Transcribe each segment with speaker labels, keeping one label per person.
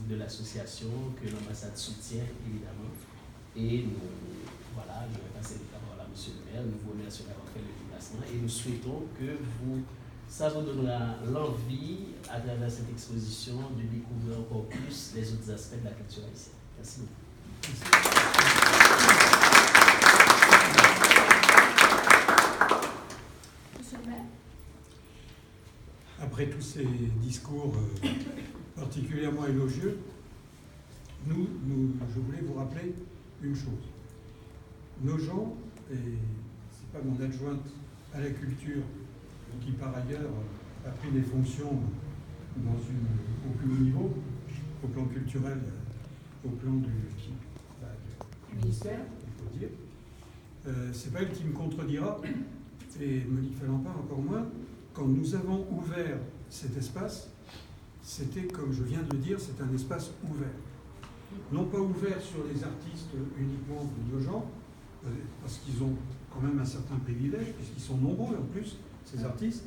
Speaker 1: de l'association, que l'ambassade soutient évidemment. Et nous, voilà, je vais passer le parole à M. le maire, nous vous remercions d'avoir fait le déplacement et nous souhaitons que ça vous donnera l'envie, à travers cette exposition, de découvrir encore plus les autres aspects de la culture haïtienne. Merci beaucoup.
Speaker 2: Monsieur le maire.
Speaker 3: Après tous ces discours particulièrement élogieux, je voulais vous rappeler une chose. Nos gens, et c'est pas mon adjointe à la culture, qui par ailleurs a pris des fonctions au plus haut niveau, au plan culturel, au plan du ministère, il faut dire. C'est pas elle qui me contredira, et Monique Falempard encore moins. Quand nous avons ouvert cet espace, c'était, comme je viens de le dire, c'est un espace ouvert. Non pas ouvert sur les artistes uniquement de nos gens, parce qu'ils ont quand même un certain privilège, puisqu'ils sont nombreux en plus, ces artistes,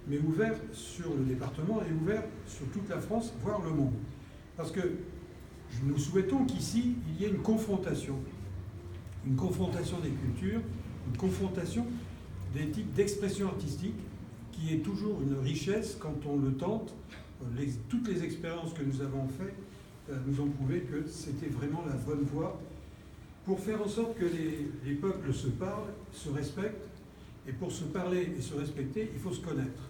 Speaker 3: mais ouvert sur le département et ouvert sur toute la France, voire le monde. Parce que nous souhaitons qu'ici, il y ait une confrontation des cultures, une confrontation des types d'expression artistique, qui est toujours une richesse quand on le tente. Toutes les expériences que nous avons faites nous ont prouvé que c'était vraiment la bonne voie pour faire en sorte que les peuples se parlent, se respectent. Et pour se parler et se respecter, il faut se connaître.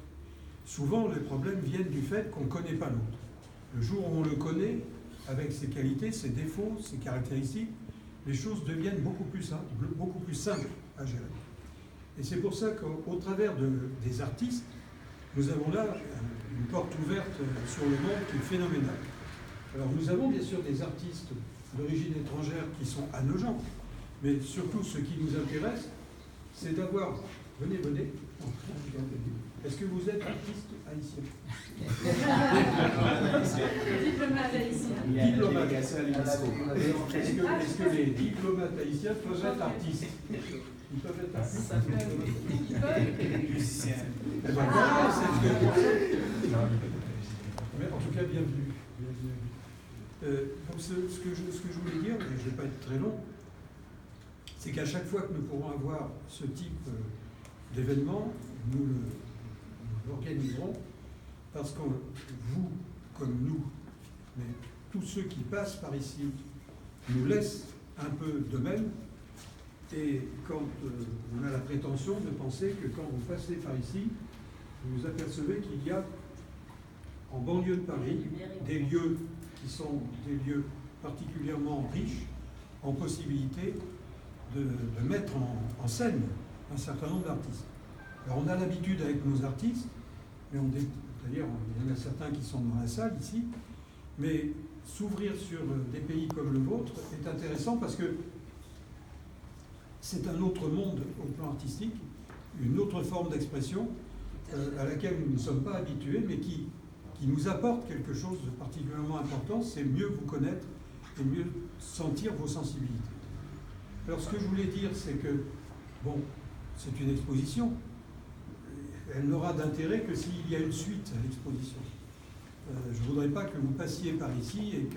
Speaker 3: Souvent, les problèmes viennent du fait qu'on ne connaît pas l'autre. Le jour où on le connaît, avec ses qualités, ses défauts, ses caractéristiques, les choses deviennent beaucoup plus simples à gérer. Et c'est pour ça qu'au travers des artistes, nous avons là une porte ouverte sur le monde qui est phénoménale. Alors nous avons bien sûr des artistes d'origine étrangère qui sont à nos gens, mais surtout ce qui nous intéresse, c'est d'avoir... Venez. Est-ce que vous êtes artiste haïtien?
Speaker 2: Diplomate haïtien.
Speaker 3: Diplomate. Est-ce que les diplomates haïtiens peuvent être artistes? Ils peuvent être artistes.
Speaker 2: Musiciens.
Speaker 3: Mais en tout cas, bienvenue. Donc ce que je voulais dire, et je ne vais pas être très long, c'est qu'à chaque fois que nous pourrons avoir ce type d'événement, nous l'organiserons, parce que vous, comme nous, mais tous ceux qui passent par ici, nous laissent un peu de même, et quand on a la prétention de penser que quand vous passez par ici, vous vous apercevez qu'il y a, en banlieue de Paris, des lieux qui sont des lieux particulièrement riches en possibilité de mettre en scène un certain nombre d'artistes. Alors on a l'habitude avec nos artistes, mais d'ailleurs il y en a certains qui sont dans la salle ici, mais s'ouvrir sur des pays comme le vôtre est intéressant parce que c'est un autre monde au plan artistique, une autre forme d'expression à laquelle nous ne sommes pas habitués, mais qui nous apporte quelque chose de particulièrement important, c'est mieux vous connaître et mieux sentir vos sensibilités. Alors ce que je voulais dire, c'est que, bon, c'est une exposition, elle n'aura d'intérêt que s'il y a une suite à l'exposition. Je ne voudrais pas que vous passiez par ici et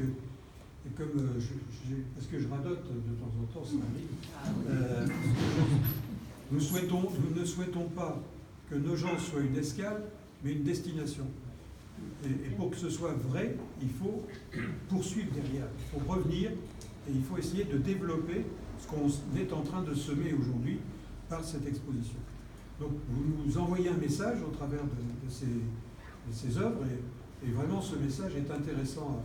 Speaker 3: comme parce que je radote de temps en temps, ça m'arrive. Nous ne souhaitons pas que nos gens soient une escale, mais une destination. Et pour que ce soit vrai, il faut poursuivre derrière, il faut revenir et il faut essayer de développer ce qu'on est en train de semer aujourd'hui par cette exposition. Donc vous nous envoyez un message au travers de ces œuvres et vraiment ce message est intéressant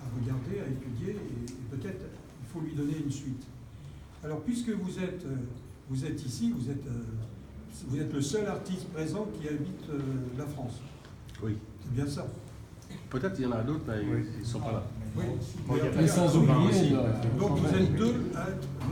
Speaker 3: à regarder, à étudier et peut-être il faut lui donner une suite. Alors puisque vous êtes ici, vous êtes le seul artiste présent qui habite la France.
Speaker 4: Oui.
Speaker 3: C'est bien ça.
Speaker 4: Peut-être il y en a d'autres, mais ils ne sont pas là.
Speaker 3: Oui.
Speaker 5: Mais sans oublier,
Speaker 3: Donc vous êtes deux à être